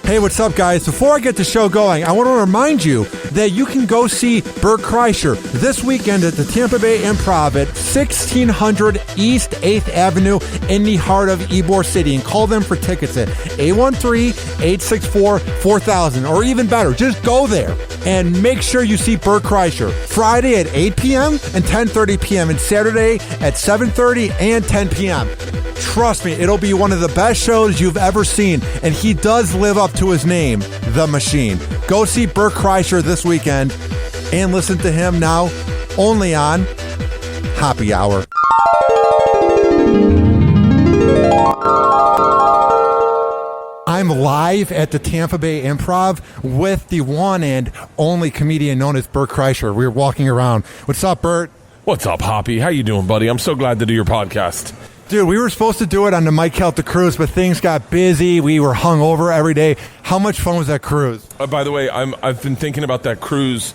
Hey, what's up, guys? Before I get the show going, I want to remind you that you can go see Bert Kreischer this weekend at the Tampa Bay Improv at 1600 East 8th Avenue in the heart of Ybor City, and call them for tickets at 813-864-4000, or even better, just go there and make sure you see Bert Kreischer Friday at 8 p.m. and 10:30 p.m. and Saturday at 7:30 and 10 p.m. Trust me, it'll be one of the best shows you've ever seen, and he does live up to his name, The Machine. Go see Bert Kreischer this weekend and listen to him now only on Happy Hour. I'm live at the Tampa Bay Improv with the one and only comedian known as Bert Kreischer. We're walking around. What's up, Bert? What's up, Hoppy? How you doing, buddy? I'm so glad to do your podcast. Dude, we were supposed to do it on the Mike Calta cruise, but things got busy. We were hungover every day. How much fun was that cruise? By the way, I've been thinking about that cruise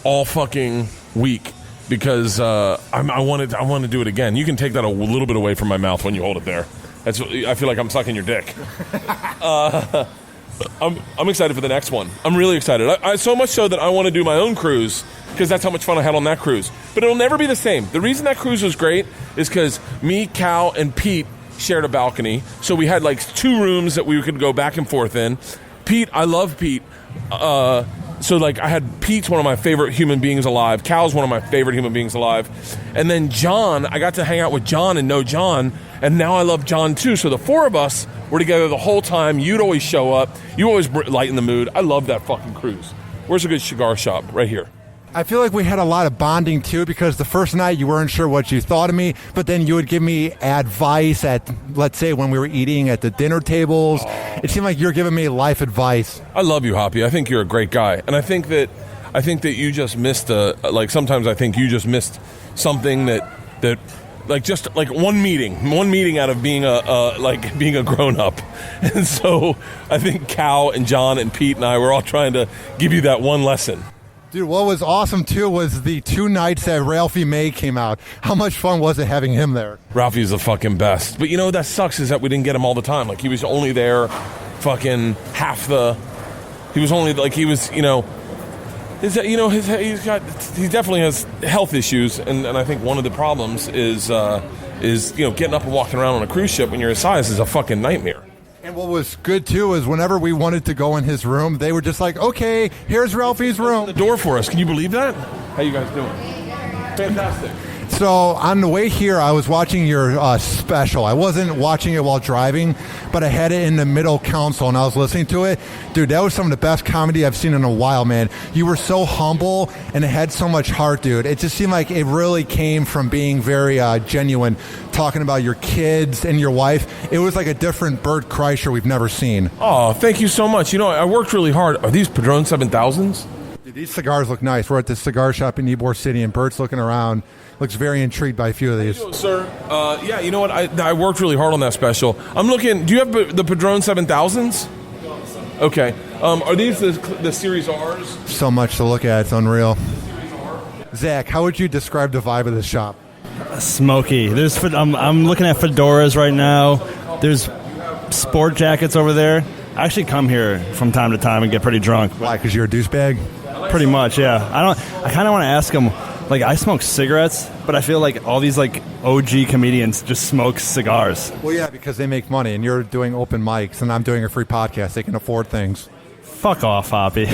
all fucking week because I want to do it again. You can take that a little bit away from my mouth when you hold it there. I feel like I'm sucking your dick. I'm excited for the next one. I'm really excited. I so much so that I want to do my own cruise because that's how much fun I had on that cruise. But it'll never be the same. The reason that cruise was great is because me, Cal, and Pete shared a balcony. So we had like 2 rooms that we could go back and forth in. Pete, I love Pete. So like I had Pete's one of my favorite human beings alive. Cal's one of my favorite human beings alive. And then John, I got to hang out with John and know John. And now I love John too. So the 4 of us were together the whole time. You'd always show up. You always lighten the mood. I love that fucking cruise. Where's a good cigar shop? Right here. I feel like we had a lot of bonding too, because the first night you weren't sure what you thought of me, but then you would give me advice at, let's say, when we were eating at the dinner tables. It seemed like you were giving me life advice. I love you, Hoppy. I think you're a great guy, and I think that you just missed sometimes I think you just missed something that like just like one meeting out of being a grown up. And so I think Cal and John and Pete and I were all trying to give you that one lesson. Dude, what was awesome, too, was the 2 nights that Ralphie May came out. How much fun was it having him there? Ralphie's the fucking best. But, that sucks is that we didn't get him all the time. Like, he was only there fucking half the... He was only, like, he was, he definitely has health issues. And I think one of the problems is getting up and walking around on a cruise ship when you're his size is a fucking nightmare. And what was good, too, is whenever we wanted to go in his room, they were just like, okay, here's Ralphie's room. The door for us. Can you believe that? How you guys doing? Fantastic. So on the way here, I was watching your special. I wasn't watching it while driving, but I had it in the middle console, and I was listening to it. Dude, that was some of the best comedy I've seen in a while, man. You were so humble, and it had so much heart, dude. It just seemed like it really came from being very genuine, talking about your kids and your wife. It was like a different Bert Kreischer we've never seen. Oh, thank you so much. I worked really hard. Are these Padron 7000s? Dude, these cigars look nice. We're at this cigar shop in Ybor City, and Bert's looking around. Looks very intrigued by a few of these. How you doing, sir? Yeah, you know what? I worked really hard on that special. I'm looking. Do you have the Padron 7000s? Okay. Are these the Series R's? So much to look at. It's unreal. Zach, how would you describe the vibe of the shop? Smoky. I'm looking at fedoras right now. There's sport jackets over there. I actually come here from time to time and get pretty drunk. Why? Because you're a douchebag? Pretty much, yeah. I kind of want to ask them. Like, I smoke cigarettes, but I feel like all these, like, OG comedians just smoke cigars. Well, yeah, because they make money, and you're doing open mics, and I'm doing a free podcast. They can afford things. Fuck off, Hoppy.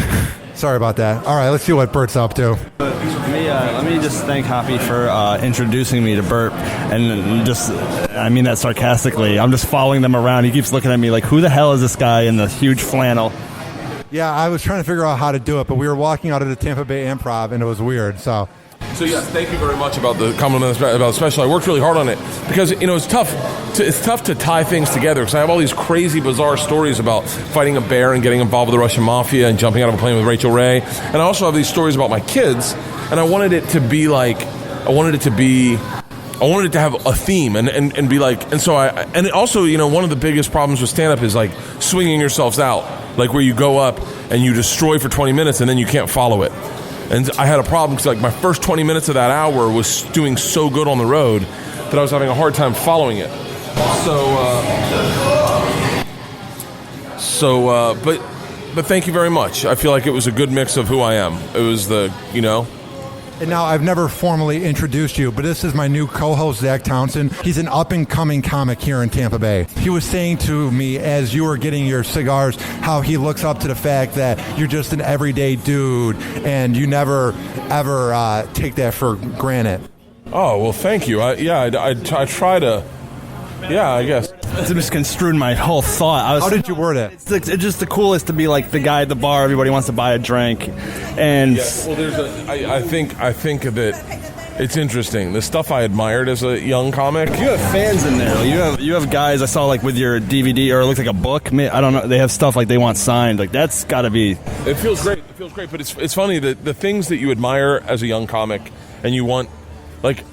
Sorry about that. All right, let's see what Bert's up to. Let me just thank Hoppy for introducing me to Bert, and I mean that sarcastically. I'm just following them around. He keeps looking at me like, who the hell is this guy in the huge flannel? Yeah, I was trying to figure out how to do it, but we were walking out of the Tampa Bay Improv, and it was weird, So yes, thank you very much about the compliment about the special. I worked really hard on it because it's tough to tie things together because I have all these crazy, bizarre stories about fighting a bear and getting involved with the Russian mafia and jumping out of a plane with Rachel Ray, and I also have these stories about my kids, and I wanted it to have a theme and be like, and so and also one of the biggest problems with stand up is like swinging yourselves out, like where you go up and you destroy for 20 minutes and then you can't follow it. And I had a problem because like my first 20 minutes of that hour was doing so good on the road that I was having a hard time following it. But but thank you very much. I feel like it was a good mix of who I am. It was And now, I've never formally introduced you, but this is my new co-host, Zach Townsend. He's an up-and-coming comic here in Tampa Bay. He was saying to me as you were getting your cigars how he looks up to the fact that you're just an everyday dude and you never, ever take that for granted. Oh, well, thank you. I try to, I guess. It's misconstrued my whole thought. How did you word it? It's just the coolest to be like the guy at the bar. Everybody wants to buy a drink, and I think that it's interesting. The stuff I admired as a young comic. You have fans in there. You have guys I saw like with your DVD or it looked like a book. I don't know. They have stuff like they want signed. Like that's got to be. It feels great. But it's funny that the things that you admire as a young comic and you want, like,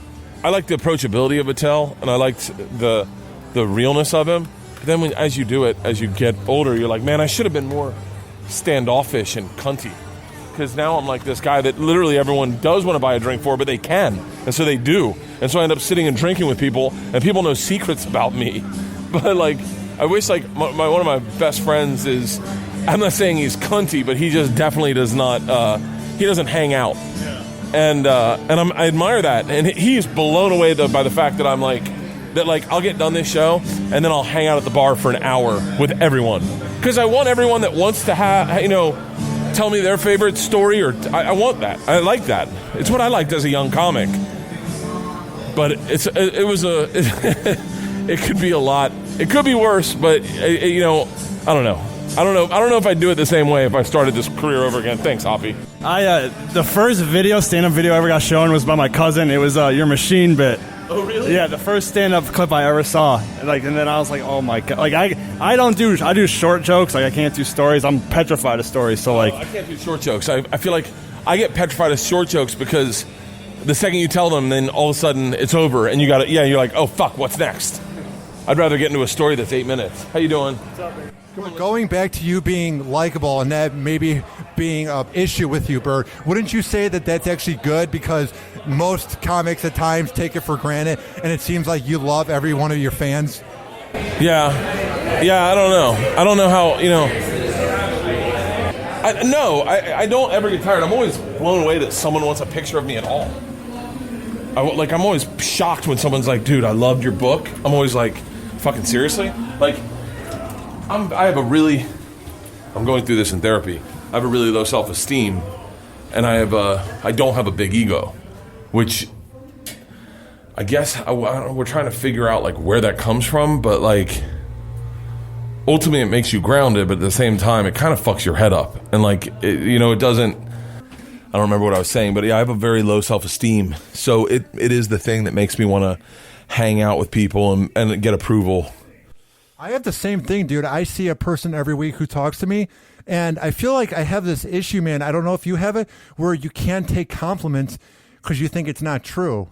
I like the approachability of Attell and I liked the realness of him. But then as you do it, as you get older, you're like, man, I should have been more standoffish and cunty. Because now I'm like this guy that literally everyone does want to buy a drink for, but they can. And so they do. And so I end up sitting and drinking with people, and people know secrets about me. But, like, I wish, like, one of my best friends is, I'm not saying he's cunty, but he just definitely does not, he doesn't hang out. Yeah. And I admire that. And he's blown away by the fact that I'm like, that, like, I'll get done this show, and then I'll hang out at the bar for an hour with everyone. Because I want everyone that wants to tell me their favorite story, or I want that. I like that. It's what I liked as a young comic. But it could be a lot. It could be worse, but, I don't know. I don't know if I'd do it the same way if I started this career over again. Thanks, Hoppy. The first stand-up video I ever got shown was by my cousin. It was your machine bit. Oh, really? Yeah, the first stand-up clip I ever saw. And then I was like, oh my god. Like I do short jokes. Like I can't do stories. I'm petrified of stories. So like I can't do short jokes. I feel like I get petrified of short jokes because the second you tell them, then all of a sudden it's over and you're like, oh fuck, what's next? I'd rather get into a story that's 8 minutes. How you doing? What's up, man? Going back to you being likable and that maybe being an issue with you, Bert, wouldn't you say that that's actually good because most comics at times take it for granted and it seems like you love every one of your fans? Yeah, I don't know how, I don't ever get tired. I'm always blown away that someone wants a picture of me at all. I'm always shocked when someone's like, dude, I loved your book. I'm always like, fucking seriously? Like, I'm going through this in therapy. I have a really low self-esteem, and I don't have a big ego, which I guess we're trying to figure out like where that comes from. But like, ultimately, it makes you grounded, but at the same time, it kind of fucks your head up, and like, it doesn't. I don't remember what I was saying, but yeah, I have a very low self-esteem, so it is the thing that makes me want to hang out with people and get approval. I have the same thing, dude. I see a person every week who talks to me, and I feel like I have this issue, man. I don't know if you have it, where you can't take compliments because you think it's not true.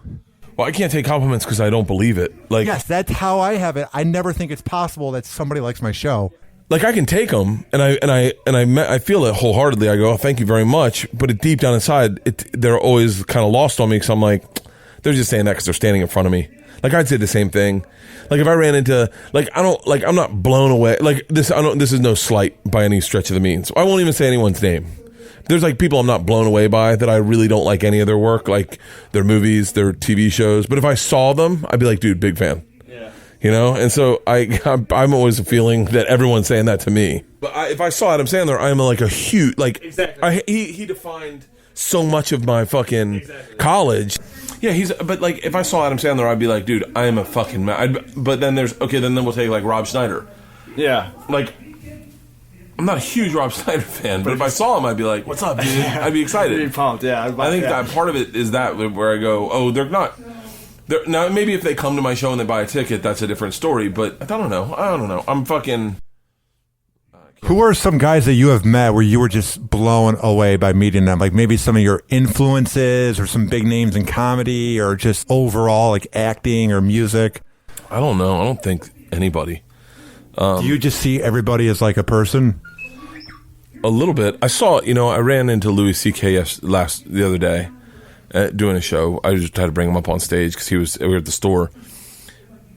Well, I can't take compliments because I don't believe it. Like, yes, that's how I have it. I never think it's possible that somebody likes my show. Like, I can take them, and I feel it wholeheartedly. I go, oh, thank you very much. But deep down inside, they're always kind of lost on me because I'm like, they're just saying that because they're standing in front of me. Like, I'd say the same thing. Like, if I ran into, like, I'm not blown away. Like, this is no slight by any stretch of the means. I won't even say anyone's name. There's, like, people I'm not blown away by that I really don't like any of their work, like their movies, their TV shows. But if I saw them, I'd be like, dude, big fan. Yeah. And so I'm always feeling that everyone's saying that to me. But if I saw Adam Sandler, I'm like a huge, like, exactly. He defined so much of my fucking college. Yeah, but like, if I saw Adam Sandler, I'd be like, dude, I am a fucking but then then we'll take like Rob Schneider. Yeah. Like, I'm not a huge Rob Schneider fan, but if I saw him, I'd be like, what's up, dude? I'd be excited. I'd be pumped, yeah. I think that part of it is that where I go, oh, they're not. Now, maybe if they come to my show and they buy a ticket, that's a different story, but I don't know. I'm fucking... Who are some guys that you have met where you were just blown away by meeting them? Like maybe some of your influences or some big names in comedy or just overall like acting or music? I don't know. I don't think anybody. Do you just see everybody as like a person? A little bit. I saw, I ran into Louis C.K. the other day doing a show. I just had to bring him up on stage because we were at the store.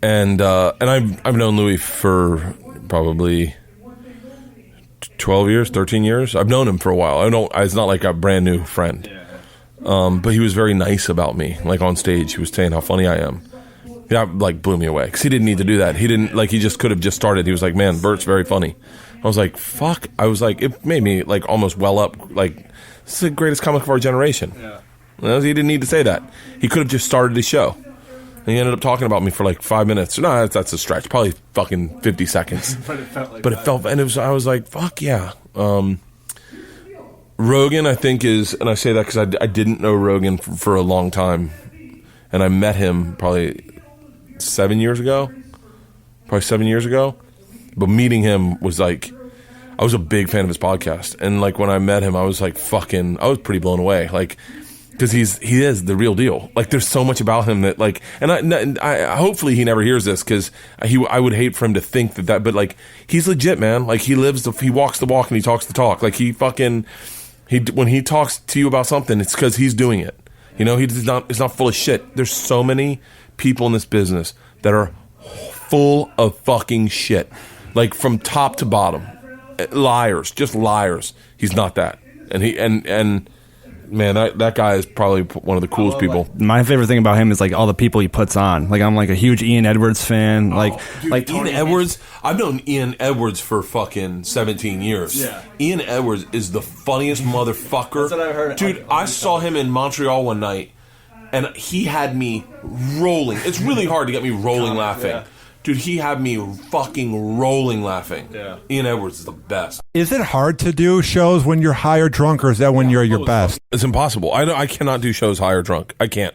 And I've known Louis for probably 12 years, 13 years. I've known him for a while. It's not like a brand new friend. But he was very nice about me. Like on stage, he was saying how funny I am. That like blew me away because he didn't need to do that. He didn't like. He just could have just started. He was like, "Man, Bert's very funny." I was like, "Fuck!" I was like, it made me like almost well up. Like, this is the greatest comic of our generation. Yeah. He didn't need to say that. He could have just started his show. And he ended up talking about me for like 5 minutes. No, that's a stretch. Probably fucking 50 seconds. But it felt like I was like, fuck yeah. Rogan, I think is, and I say that because I didn't know Rogan for a long time. And I met him probably 7 years ago. But meeting him was like, I was a big fan of his podcast. And like when I met him, I was like I was pretty blown away. Like, because he is the real deal. Like, there's so much about him that, like, and I hopefully he never hears this because I would hate for him to think that, but like, he's legit, man. Like, he walks the walk and he talks the talk. Like, when he talks to you about something, it's because he's doing it. You know, it's not full of shit. There's so many people in this business that are full of fucking shit, like from top to bottom, liars, just liars. He's not that, and. Man, that guy is probably one of the coolest people. My favorite thing about him is like all the people he puts on. Like, I'm like a huge Ian Edwards fan. Like Ian Edwards. I've known Ian Edwards for fucking 17 years. Yeah. Ian Edwards is the funniest motherfucker. That's what I've heard. Dude, I saw him in Montreal one night, and he had me rolling. It's really hard to get me rolling laughing. Yeah. Dude, he had me fucking rolling laughing. Yeah. Ian Edwards is the best. Is it hard to do shows when you're high or drunk, or is that when you're your best? It's impossible. I cannot do shows high or drunk. I can't.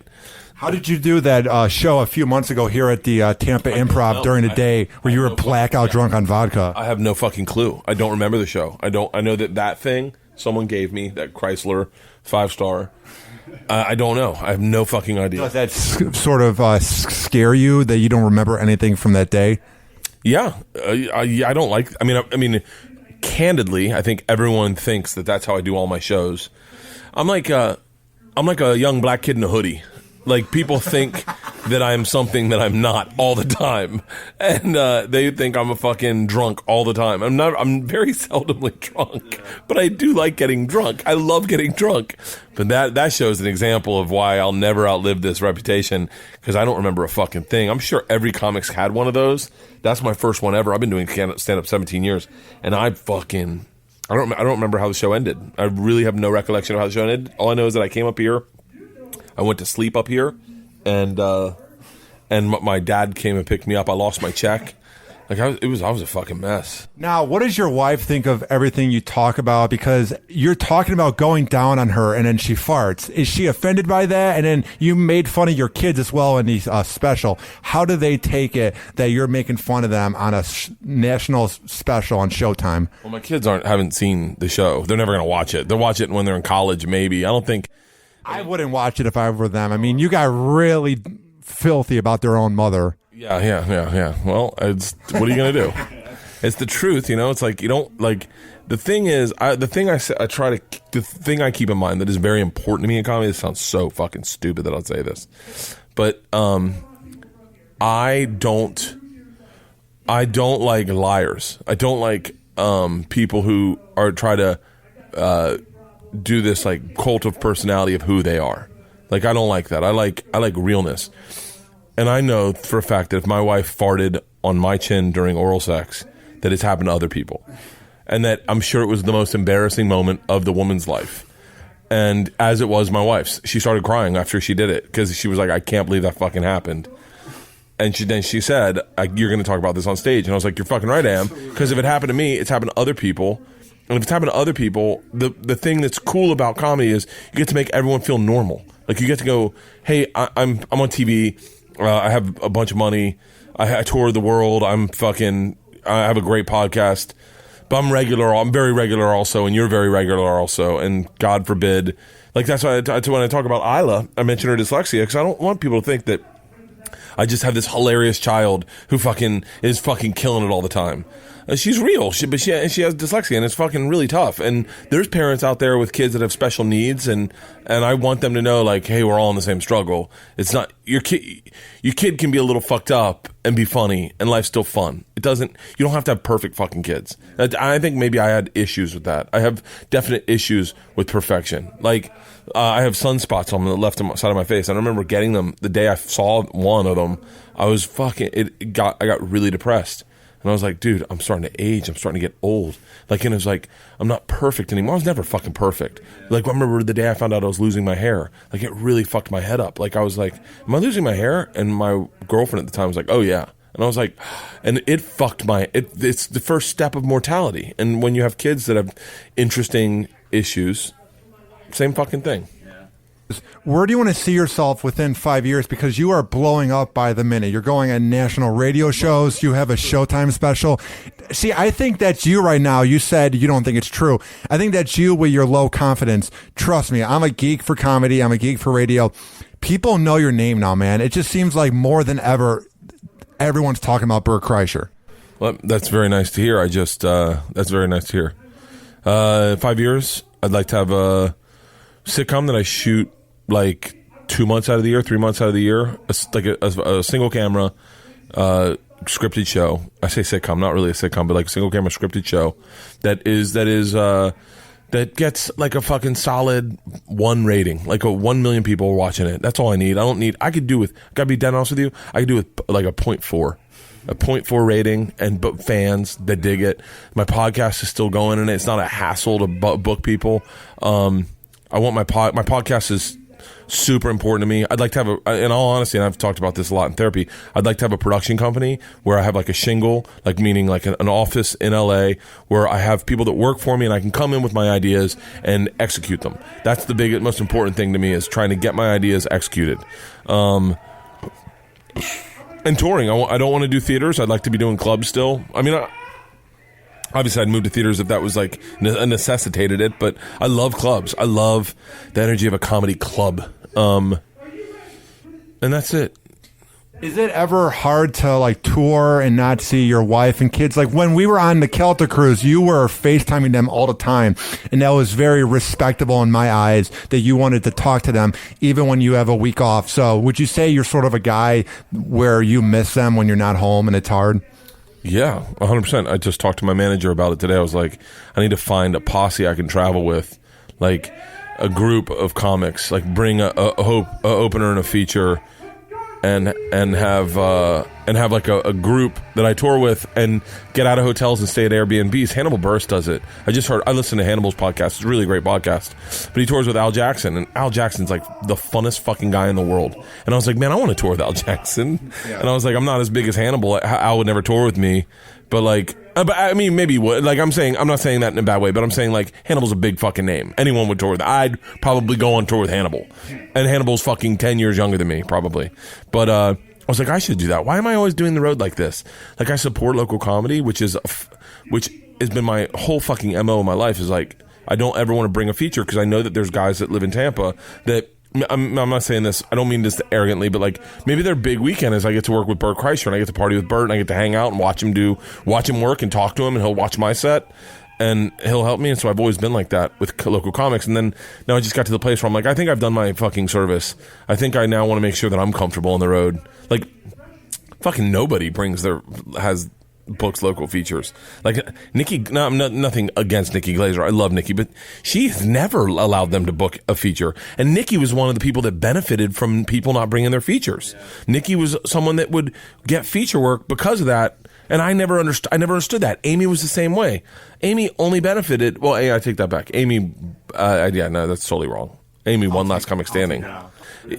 How did you do that show a few months ago here at the Tampa Improv during the day where you were blackout drunk on vodka? I have no fucking clue. I don't remember the show. I know that thing someone gave me, that Chrysler 5-star. I don't know. I have no fucking idea. Does that sort of scare you that you don't remember anything from that day? Yeah. I don't like... I mean, candidly, I think everyone thinks that that's how I do all my shows. I'm like a young black kid in a hoodie. Like, people think that I'm something that I'm not all the time. And they think I'm a fucking drunk all the time. I'm very seldomly drunk. But I do like getting drunk. I love getting drunk. But that shows an example of why I'll never outlive this reputation, because I don't remember a fucking thing. I'm sure every comic's had one of those. That's my first one ever. I've been doing stand-up 17 years. And I don't remember how the show ended. I really have no recollection of how the show ended. All I know is that I came up here. I went to sleep up here, and my dad came and picked me up. I lost my check. Like, I was a fucking mess. Now, what does your wife think of everything you talk about? Because you're talking about going down on her, and then she farts. Is she offended by that? And then you made fun of your kids as well in the special. How do they take it that you're making fun of them on a national special on Showtime? Well, my kids haven't seen the show. They're never going to watch it. They'll watch it when they're in college, maybe. I wouldn't watch it if I were them. I mean, you got really filthy about their own mother. Yeah. Well, what are you going to do? It's the truth, you know? It's like, you don't, like, the thing is, the thing I keep in mind that is very important to me in comedy, this sounds so fucking stupid that I'll say this, but I don't like liars. I don't like people who try to do this like cult of personality of who they are. Like, I don't like that. I like realness. And I know for a fact that if my wife farted on my chin during oral sex, that it's happened to other people. And that I'm sure it was the most embarrassing moment of the woman's life. And as it was my wife's, she started crying after she did it because she was like, I can't believe that fucking happened. And she said, you're going to talk about this on stage. And I was like, you're fucking right, I am. Because if it happened to me, it's happened to other people. And if it's happened to other people, the thing that's cool about comedy is you get to make everyone feel normal. Like, you get to go, hey, I'm on TV. I have a bunch of money. I tour the world. I have a great podcast. But I'm regular. I'm very regular also, and you're very regular also. And God forbid, like, that's why when I talk about Isla, I mention her dyslexia, because I don't want people to think that I just have this hilarious child who is fucking killing it all the time. she's real. But she has dyslexia, and it's fucking really tough. And there's parents out there with kids that have special needs, and I want them to know, like, hey, we're all in the same struggle. It's not your kid can be a little fucked up and be funny, and life's still fun. You don't have to have perfect fucking kids. I think maybe I had issues with that. I have definite issues with perfection. Like, I have sunspots on the left side of my face. I remember getting them the day I saw one of them. I got really depressed. And I was like, dude, I'm starting to age. I'm starting to get old. Like, and it was like, I'm not perfect anymore. I was never fucking perfect. Like, I remember the day I found out I was losing my hair. Like, it really fucked my head up. Like, I was like, am I losing my hair? And my girlfriend at the time was like, oh, yeah. And I was like, and it fucked it's the first step of mortality. And when you have kids that have interesting issues, same fucking thing. Where do you want to see yourself within 5 years? Because you are blowing up by the minute. You're going on national radio shows. You have a Showtime special. See, I think that's you right now. You said you don't think it's true. I think that's you with your low confidence. Trust me, I'm a geek for comedy. I'm a geek for radio. People know your name now, man. It just seems like more than ever, everyone's talking about Bert Kreischer. Well, that's very nice to hear. That's very nice to hear. 5 years, I'd like to have a sitcom that I shoot like 2 months out of the year, 3 months out of the year, like a single camera scripted show. I say sitcom, not really a sitcom, but like a single camera scripted show that gets like a fucking solid 1 rating, like 1 million people watching it. That's all I need. Gotta be dead honest with you, I could do with like a 0.4. A 0.4 rating and fans that dig it. My podcast is still going, and it's not a hassle to book people. I want my podcast is super important to me. I'd like to have in all honesty, and I've talked about this a lot in therapy, I'd like to have a production company where I have like a shingle, like meaning like an office in LA where I have people that work for me and I can come in with my ideas and execute them. That's the most important thing to me, is trying to get my ideas executed. And touring. I don't want to do theaters. I'd like to be doing clubs still. I mean, obviously, I'd move to theaters if that was like necessitated it, but I love clubs. I love the energy of a comedy club. And that's it. Is it ever hard to like tour and not see your wife and kids? Like when we were on the Calta cruise, you were FaceTiming them all the time, and that was very respectable in my eyes that you wanted to talk to them even when you have a week off. So would you say you're sort of a guy where you miss them when you're not home and it's hard? Yeah, 100%. I just talked to my manager about it today. I was like, I need to find a posse I can travel with, like a group of comics, like bring a opener and a feature, and have like a group that I tour with and get out of hotels and stay at Airbnbs. Hannibal Buress does it. I listened to Hannibal's podcast. It's a really great podcast. But he tours with Al Jackson, and Al Jackson's like the funnest fucking guy in the world. And I was like, man, I want to tour with Al Jackson. Yeah. And I was like, I'm not as big as Hannibal. Al would never tour with me. But like, but I mean, maybe he would. Like, I'm not saying that in a bad way, but I'm saying like Hannibal's a big fucking name. Anyone would tour with. I'd probably go on tour with Hannibal. And Hannibal's fucking 10 years younger than me, probably. But I was like, I should do that. Why am I always doing the road like this? Like, I support local comedy, which has been my whole fucking MO in my life, is like, I don't ever want to bring a feature because I know that there's guys that live in Tampa that, I'm not saying this, I don't mean this arrogantly, but like maybe their big weekend is I get to work with Bert Kreischer and I get to party with Bert and I get to hang out and watch him work and talk to him, and he'll watch my set and he'll help me. And so I've always been like that with local comics. And then now I just got to the place where I'm like, I think I've done my fucking service. I think I now want to make sure that I'm comfortable on the road. Like, fucking nobody books local features. Like Nikki, nothing against Nikki Glazer. I love Nikki, but she has never allowed them to book a feature. And Nikki was one of the people that benefited from people not bringing their features. Nikki was someone that would get feature work because of that. And I never understood that. Amy was the same way. Amy only benefited. Well, I take that back. Amy, no, that's totally wrong. Amy won Last Comic Standing.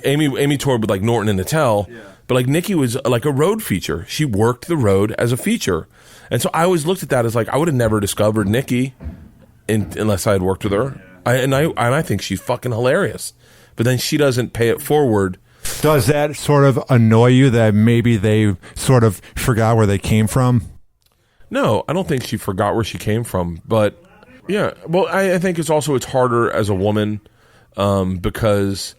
Amy toured with like Norton and Natel. Yeah. But like Nikki was like a road feature. She worked the road as a feature. And so I always looked at that as like, I would have never discovered Nikki unless I had worked with her. I think she's fucking hilarious. But then she doesn't pay it forward. Does that sort of annoy you that maybe they sort of forgot where they came from? No, I don't think she forgot where she came from. But yeah, well, I think it's harder as a woman because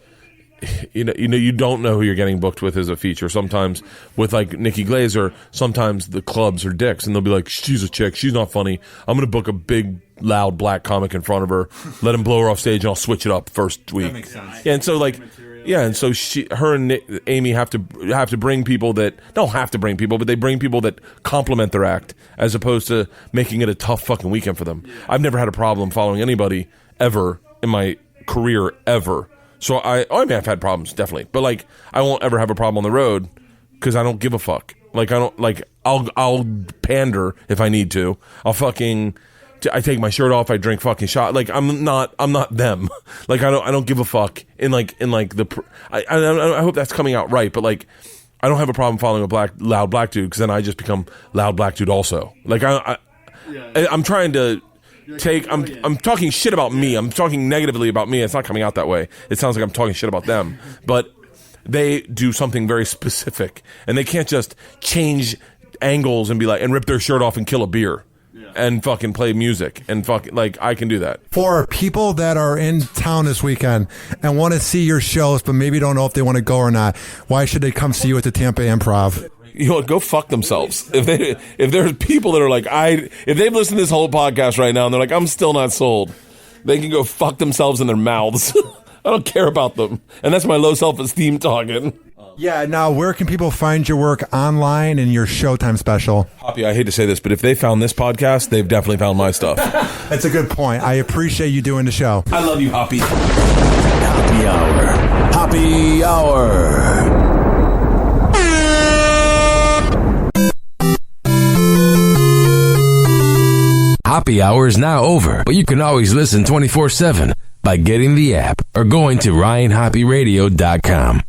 you don't know who you're getting booked with as a feature. Sometimes with like Nikki Glazer, sometimes the clubs are dicks and they'll be like, she's a chick, she's not funny. I'm going to book a big, loud black comic in front of her, let him blow her off stage, and I'll switch it up first week. That makes sense. Yeah, and so like, yeah, and so her and Amy have to bring people that don't have to bring people, but they bring people that complement their act as opposed to making it a tough fucking weekend for them. I've never had a problem following anybody ever in my career ever. So I mean, I've had problems, definitely. But, like, I won't ever have a problem on the road because I don't give a fuck. Like, I'll pander if I need to. I take my shirt off, I drink fucking shot. Like, I'm not them. Like, I don't give a fuck. I hope that's coming out right, but, like, I don't have a problem following a loud black dude because then I just become loud black dude also. Like, I'm trying to... I'm talking shit about me. I'm talking negatively about me. It's not coming out that way. It sounds like I'm talking shit about them. But they do something very specific, and they can't just change angles and be like and rip their shirt off and kill a beer and fucking play music and fucking like I can do that. For people that are in town this weekend and want to see your shows, but maybe don't know if they want to go or not, why should they come see you at the Tampa Improv? You know what, go fuck themselves. If there's people that are like, if they've listened to this whole podcast right now and they're like, I'm still not sold, they can go fuck themselves in their mouths. I don't care about them. And that's my low self-esteem talking. Yeah, now where can people find your work online and your Showtime special? Hoppy, I hate to say this, but if they found this podcast, they've definitely found my stuff. That's a good point. I appreciate you doing the show. I love you, Hoppy. Happy Hour. Happy Hour. Happy Hour is now over, but you can always listen 24/7 by getting the app or going to RyanHoppyRadio.com.